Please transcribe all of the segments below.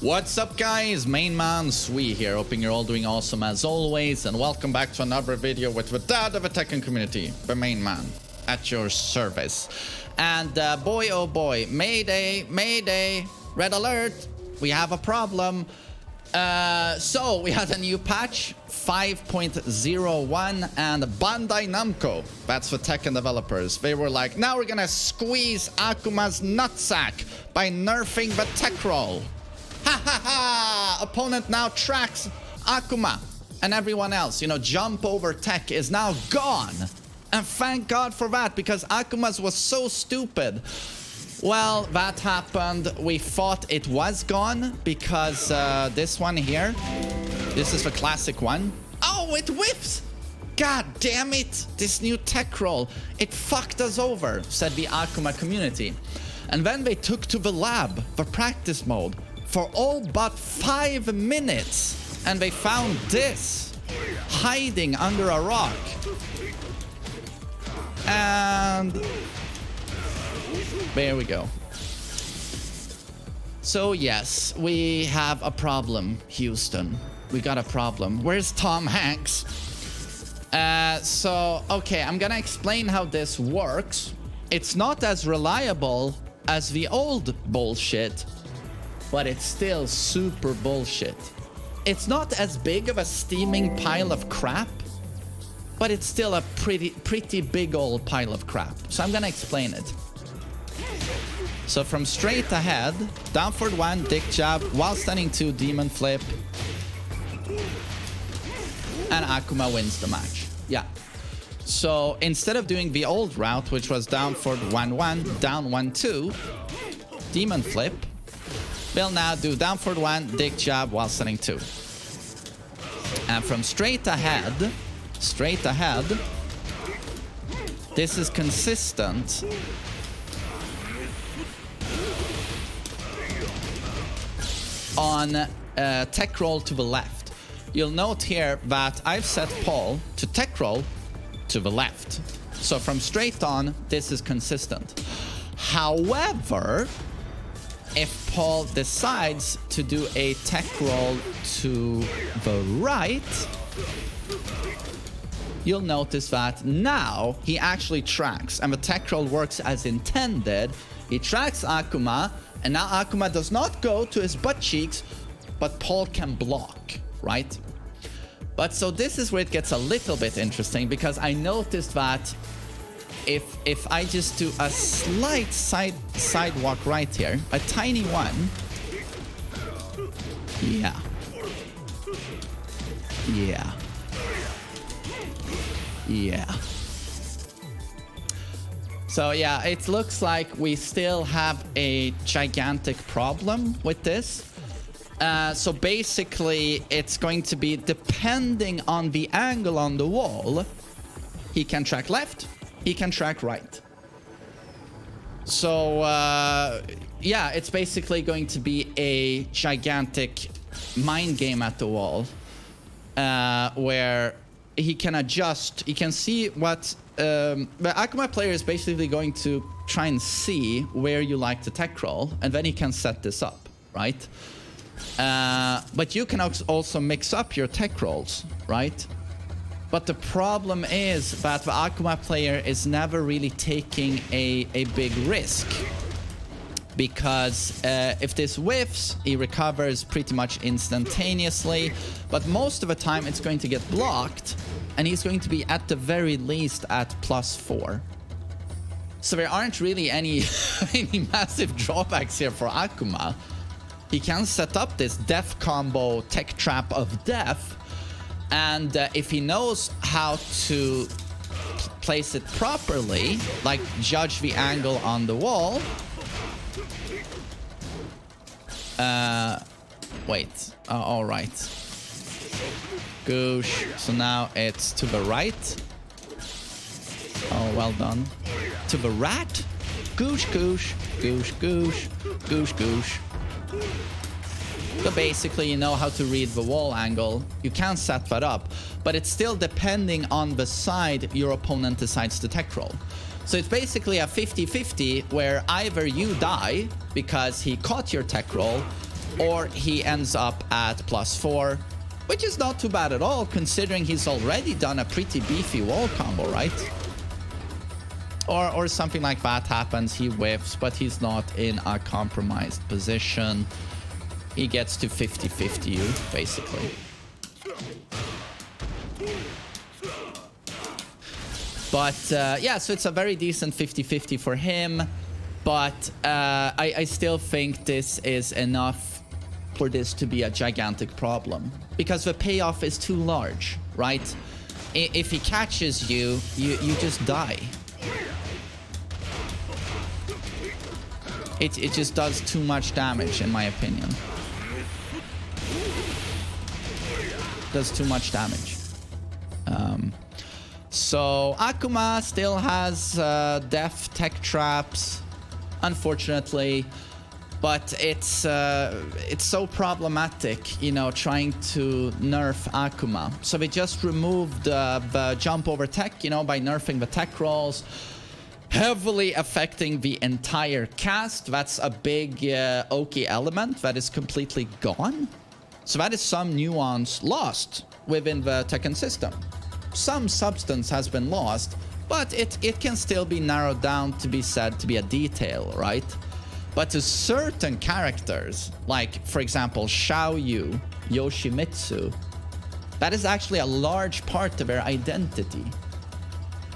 What's up, guys? MainManSWE here, hoping you're all doing awesome as always, and welcome back to another video with the dad of a Tekken community, the main man, at your service. And boy oh boy, mayday, mayday, red alert, we have a problem. So we had a new patch, 5.01, and Bandai Namco, that's the Tekken developers, they were like, now we're gonna squeeze Akuma's nutsack by nerfing the tech roll. Ha ha ha! Opponent now tracks Akuma and everyone else. You know, jump over tech is now gone. And thank God for that, because Akuma's was so stupid. Well, that happened. We thought it was gone because this one here, this is the classic one. Oh, it whiffs! God damn it! This new tech roll, it fucked us over, said the Akuma community. And then they took to the lab, the practice mode, for all but 5 minutes, and they found this hiding under a rock. And there we go. So yes, we have a problem, Houston. We got a problem. Where's Tom Hanks? So okay, I'm gonna explain how this works. It's not as reliable as the old bullshit, but it's still super bullshit. It's not as big of a steaming pile of crap, but it's still a pretty big old pile of crap. So I'm gonna explain it. So from straight ahead, down forward 1, dick jab, while standing 2, demon flip, and Akuma wins the match. Yeah. So instead of doing the old route, which was down forward 1-1, down 1-2, demon flip, we'll now do down forward 1, dick jab while standing 2. And from straight ahead, this is consistent on tech roll to the left. You'll note here that I've set Paul to tech roll to the left. So from straight on, this is consistent. However, if Paul decides to do a tech roll to the right, you'll notice that now he actually tracks, and the tech roll works as intended. He tracks Akuma, and now Akuma does not go to his butt cheeks, but Paul can block, right? But so this is where it gets a little bit interesting, because I noticed that if I just do a slight sidewalk right here, a tiny one, yeah. So yeah, it looks like we still have a gigantic problem with this. So basically, it's going to be depending on the angle on the wall. He can track left, he can track right. So yeah, it's basically going to be a gigantic mind game at the wall, where he can adjust. He can see what the Akuma player is basically going to try and see where you like to tech roll, and then he can set this up, right? But you can also mix up your tech rolls, right? But the problem is that the Akuma player is never really taking a big risk, because if this whiffs, he recovers pretty much instantaneously, but most of the time it's going to get blocked, and he's going to be at the very least at +4. So there aren't really any massive drawbacks here for Akuma. He can set up this death combo tech trap of death, and if he knows how to place it properly, like judge the angle on the wall. Wait. All right. Goosh. So now it's to the right. Oh, well done. To the rat. Goosh, goosh, goosh, goosh, goosh, goosh. So basically, you know how to read the wall angle. You can set that up, but it's still depending on the side your opponent decides to tech roll. So it's basically a 50-50 where either you die because he caught your tech roll, or he ends up at +4, which is not too bad at all, considering he's already done a pretty beefy wall combo, right? Or something like that happens, he whiffs, but he's not in a compromised position. He gets to 50-50 you, basically. But yeah, so it's a very decent 50-50 for him. But I still think this is enough for this to be a gigantic problem. Because the payoff is too large, right? If he catches you, you just die. It just does too much damage, in my opinion. Does too much damage. So Akuma still has death tech traps, unfortunately, but it's so problematic, you know, trying to nerf Akuma. So they just removed the jump over tech, you know, by nerfing the tech rolls, heavily affecting the entire cast. That's a big Oki element that is completely gone. So that is some nuance lost within the Tekken system. Some substance has been lost, but it can still be narrowed down to be said to be a detail, right? But to certain characters, like, for example, Xiaoyu, Yoshimitsu, that is actually a large part of their identity.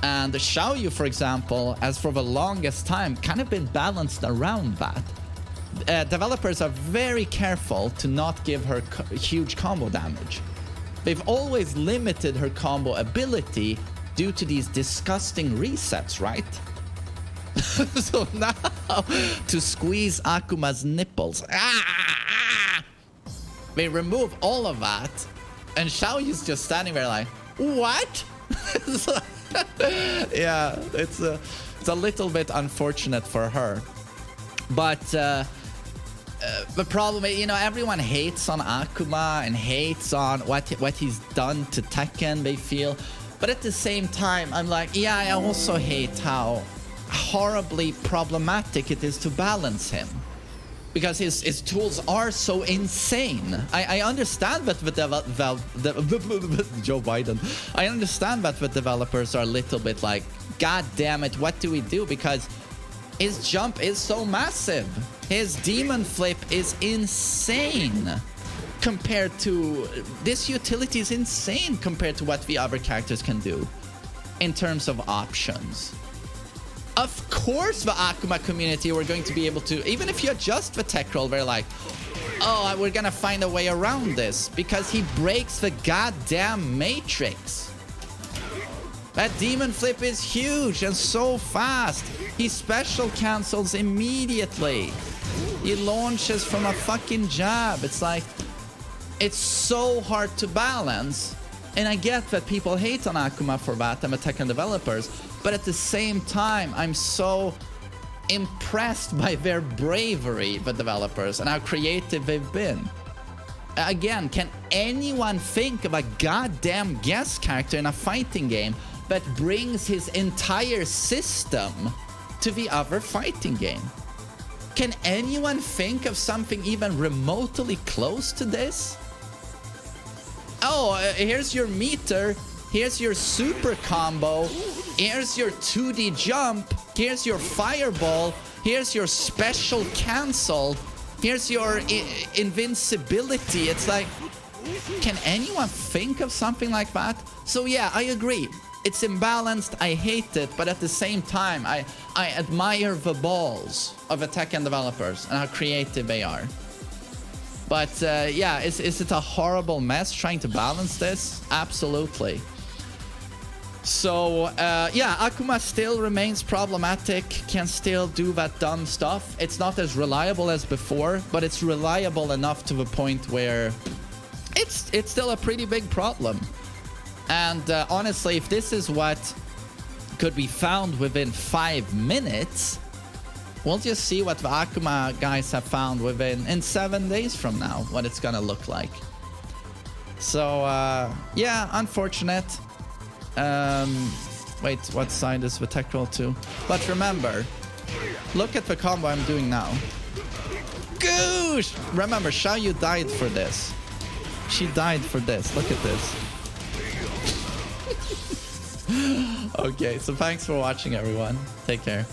And the Xiaoyu, for example, has for the longest time kind of been balanced around that. Developers are very careful to not give her huge combo damage. They've always limited her combo ability due to these disgusting resets, right? So now, to squeeze Akuma's nipples, they remove all of that, and Xiaoyu's just standing there like, what? Yeah, it's a little bit unfortunate for her. But the problem is, you know, everyone hates on Akuma and hates on what he's done to Tekken, they feel. But at the same time, I'm like, yeah, I also hate how horribly problematic it is to balance him. Because his tools are so insane. I understand that Joe Biden. I understand that the developers are a little bit like, God damn it, what do we do? Because his jump is so massive. His demon flip is insane compared to... This utility is insane compared to what the other characters can do in terms of options. Of course the Akuma community were going to be able to, even if you adjust the tech roll, they're like, oh, we're gonna find a way around this because he breaks the goddamn matrix. That demon flip is huge and so fast. He special cancels immediately. He launches from a fucking jab. It's like, it's so hard to balance. And I get that people hate on Akuma for that and the Tekken developers, but at the same time, I'm so impressed by their bravery, the developers, and how creative they've been. Again, can anyone think of a goddamn guest character in a fighting game that brings his entire system to the other fighting game? Can anyone think of something even remotely close to this? Oh, here's your meter. Here's your super combo. Here's your 2D jump. Here's your fireball. Here's your special cancel. Here's your invincibility. It's like, can anyone think of something like that? So yeah, I agree. It's imbalanced. I hate it. But at the same time, I admire the balls of the Tekken developers and how creative they are. But yeah, is it a horrible mess trying to balance this? Absolutely. So yeah, Akuma still remains problematic, can still do that dumb stuff. It's not as reliable as before, but it's reliable enough to the point where it's still a pretty big problem. And honestly, if this is what could be found within 5 minutes, we'll just see what the Akuma guys have found in 7 days from now, what it's gonna look like. So yeah, unfortunate. Wait, what side is the tech roll to? But remember, look at the combo I'm doing now. Goosh! Remember, Xiaoyu died for this. She died for this. Look at this. Okay, so thanks for watching, everyone. Take care.